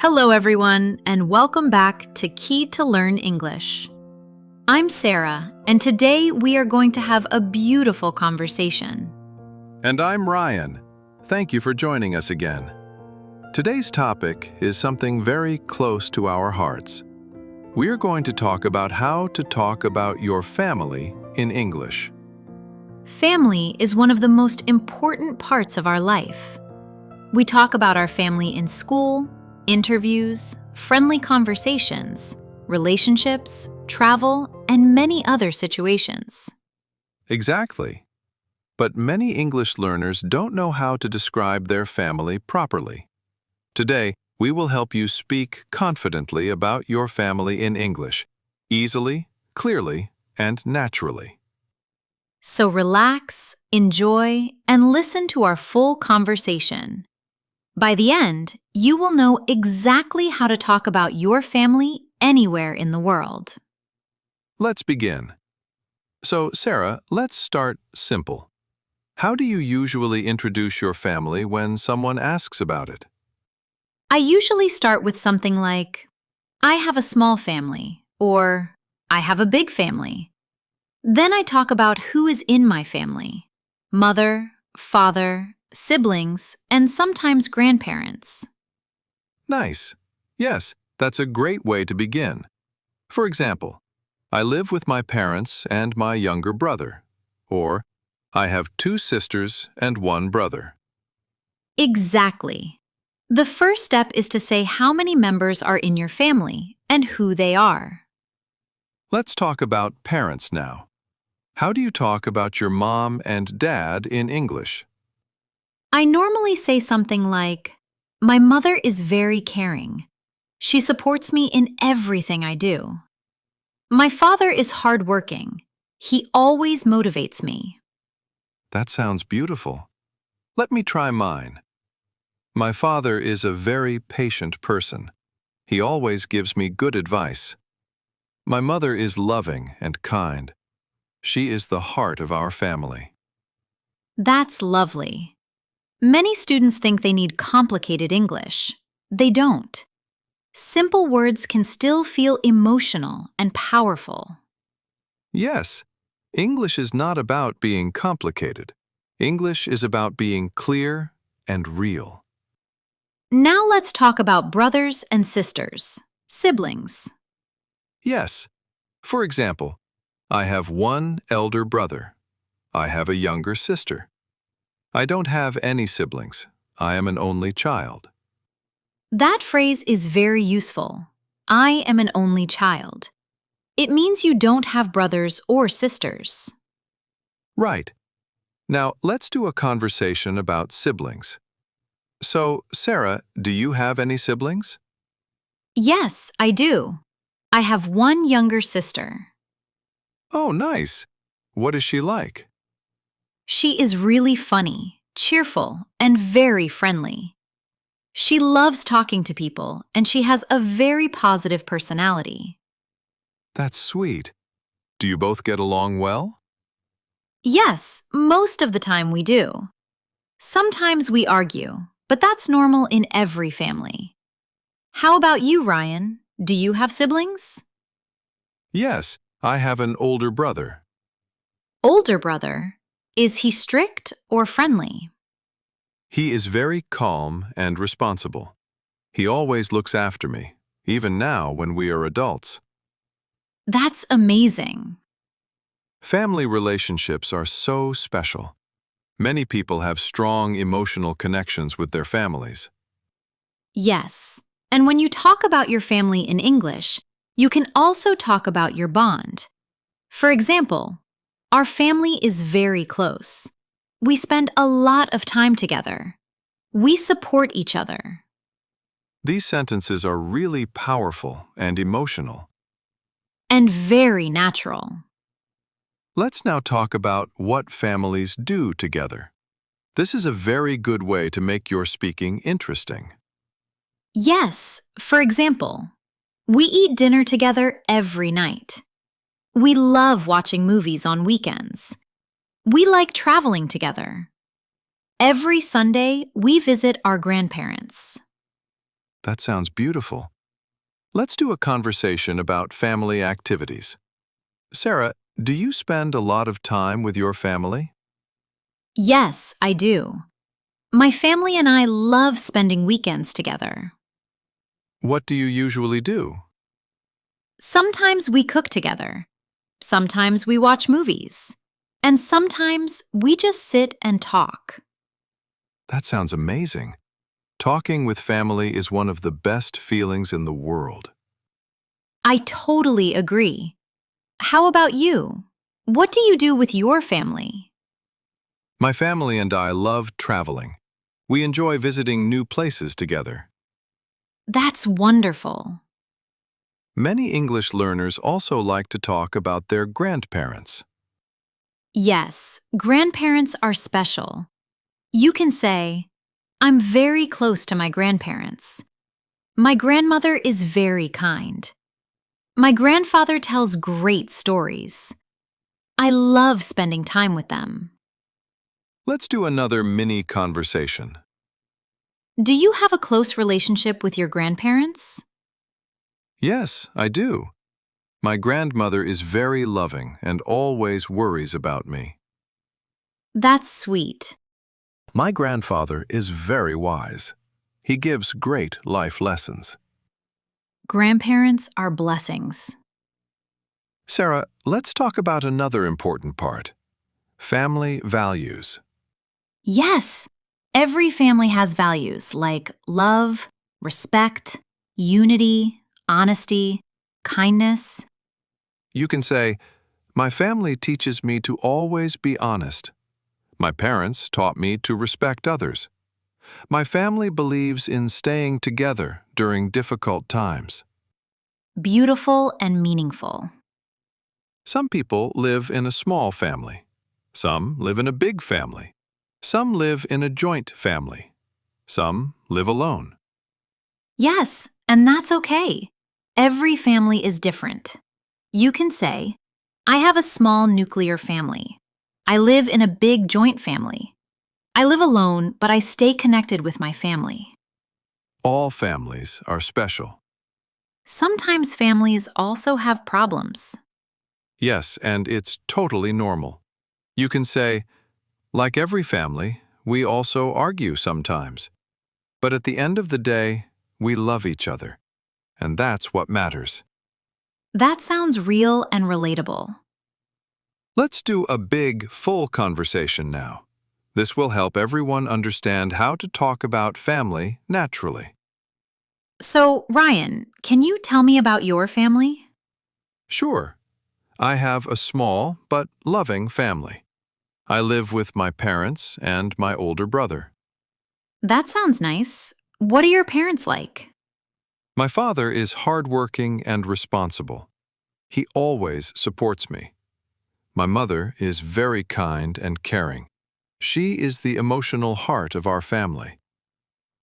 Hello, everyone, and welcome back to Key to Learn English. I'm Sarah, and today we are going to have a beautiful conversation. And I'm Ryan. Thank you for joining us again. Today's topic is something very close to our hearts. We are going to talk about how to talk about your family in English. Family is one of the most important parts of our life. We talk about our family in school, interviews, friendly conversations, relationships, travel, and many other situations. Exactly. But many English learners don't know how to describe their family properly. Today, we will help you speak confidently about your family in English, easily, clearly, and naturally. So relax, enjoy, and listen to our full conversation. By the end, you will know exactly how to talk about your family anywhere in the world. Let's begin. So, Sarah, let's start simple. How do you usually introduce your family when someone asks about it? I usually start with something like, I have a small family, or I have a big family. Then I talk about who is in my family: mother, father, siblings, and sometimes grandparents. Nice. Yes, that's a great way to begin. For example, I live with my parents and my younger brother. Or, I have 2 sisters and 1 brother. Exactly. The first step is to say how many members are in your family and who they are. Let's talk about parents now. How do you talk about your mom and dad in English? I normally say something like, my mother is very caring. She supports me in everything I do. My father is hardworking. He always motivates me. That sounds beautiful. Let me try mine. My father is a very patient person. He always gives me good advice. My mother is loving and kind. She is the heart of our family. That's lovely. Many students think they need complicated English. They don't. Simple words can still feel emotional and powerful. Yes, English is not about being complicated. English is about being clear and real. Now let's talk about brothers and sisters, siblings. Yes, for example, I have 1 elder brother. I have a younger sister. I don't have any siblings. I am an only child. That phrase is very useful. I am an only child. It means you don't have brothers or sisters. Right. Now, let's do a conversation about siblings. So, Sarah, do you have any siblings? Yes, I do. I have one younger sister. Oh, nice. What is she like? She is really funny, cheerful, and very friendly. She loves talking to people, and she has a very positive personality. That's sweet. Do you both get along well? Yes, most of the time we do. Sometimes we argue, but that's normal in every family. How about you, Ryan? Do you have siblings? Yes, I have an older brother. Older brother. Is he strict or friendly? He is very calm and responsible. He always looks after me, even now when we are adults. That's amazing. Family relationships are so special. Many people have strong emotional connections with their families. Yes. And when you talk about your family in English, you can also talk about your bond. For example, our family is very close. We spend a lot of time together. We support each other. These sentences are really powerful and emotional. And very natural. Let's now talk about what families do together. This is a very good way to make your speaking interesting. Yes, for example, we eat dinner together every night. We love watching movies on weekends. We like traveling together. Every Sunday, we visit our grandparents. That sounds beautiful. Let's do a conversation about family activities. Sarah, do you spend a lot of time with your family? Yes, I do. My family and I love spending weekends together. What do you usually do? Sometimes we cook together. Sometimes we watch movies. And sometimes we just sit and talk. That sounds amazing. Talking with family is one of the best feelings in the world. I totally agree. How about you? What do you do with your family? My family and I love traveling. We enjoy visiting new places together. That's wonderful. Many English learners also like to talk about their grandparents. Yes, grandparents are special. You can say, I'm very close to my grandparents. My grandmother is very kind. My grandfather tells great stories. I love spending time with them. Let's do another mini conversation. Do you have a close relationship with your grandparents? Yes, I do. My grandmother is very loving and always worries about me. That's sweet. My grandfather is very wise. He gives great life lessons. Grandparents are blessings. Sarah, let's talk about another important part. Family values. Yes, every family has values like love, respect, unity, honesty, kindness. You can say, my family teaches me to always be honest. My parents taught me to respect others. My family believes in staying together during difficult times. Beautiful and meaningful. Some people live in a small family. Some live in a big family. Some live in a joint family. Some live alone. Yes, and that's okay. Every family is different. You can say, I have a small nuclear family. I live in a big joint family. I live alone, but I stay connected with my family. All families are special. Sometimes families also have problems. Yes, and it's totally normal. You can say, like every family, we also argue sometimes. But at the end of the day, we love each other. And that's what matters. That sounds real and relatable. Let's do a big, full conversation now. This will help everyone understand how to talk about family naturally. So, Ryan, can you tell me about your family? Sure. I have a small but loving family. I live with my parents and my older brother. That sounds nice. What are your parents like? My father is hardworking and responsible. He always supports me. My mother is very kind and caring. She is the emotional heart of our family.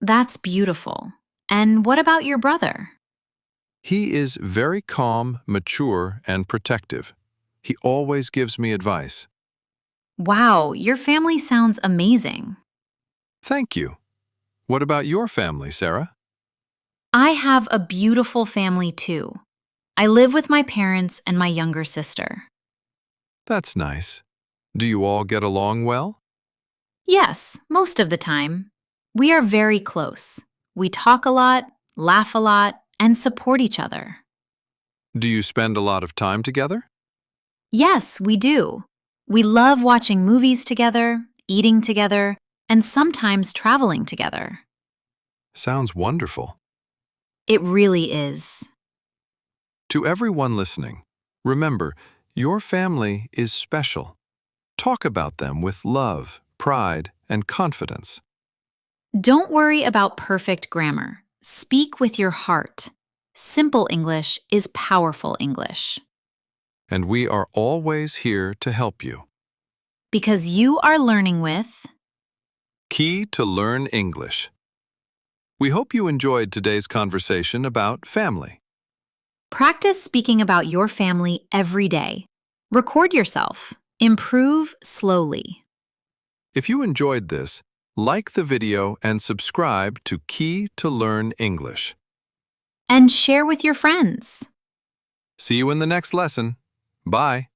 That's beautiful. And what about your brother? He is very calm, mature, and protective. He always gives me advice. Wow, your family sounds amazing. Thank you. What about your family, Sarah? I have a beautiful family too. I live with my parents and my younger sister. That's nice. Do you all get along well? Yes, most of the time. We are very close. We talk a lot, laugh a lot, and support each other. Do you spend a lot of time together? Yes, we do. We love watching movies together, eating together, and sometimes traveling together. Sounds wonderful. It really is. To everyone listening, remember, your family is special. Talk about them with love, pride, and confidence. Don't worry about perfect grammar. Speak with your heart. Simple English is powerful English. And we are always here to help you. Because you are learning with Key to Learn English. We hope you enjoyed today's conversation about family. Practice speaking about your family every day. Record yourself. Improve slowly. If you enjoyed this, Like the video and subscribe to Key to Learn English. And share with your friends. See you in the next lesson. Bye.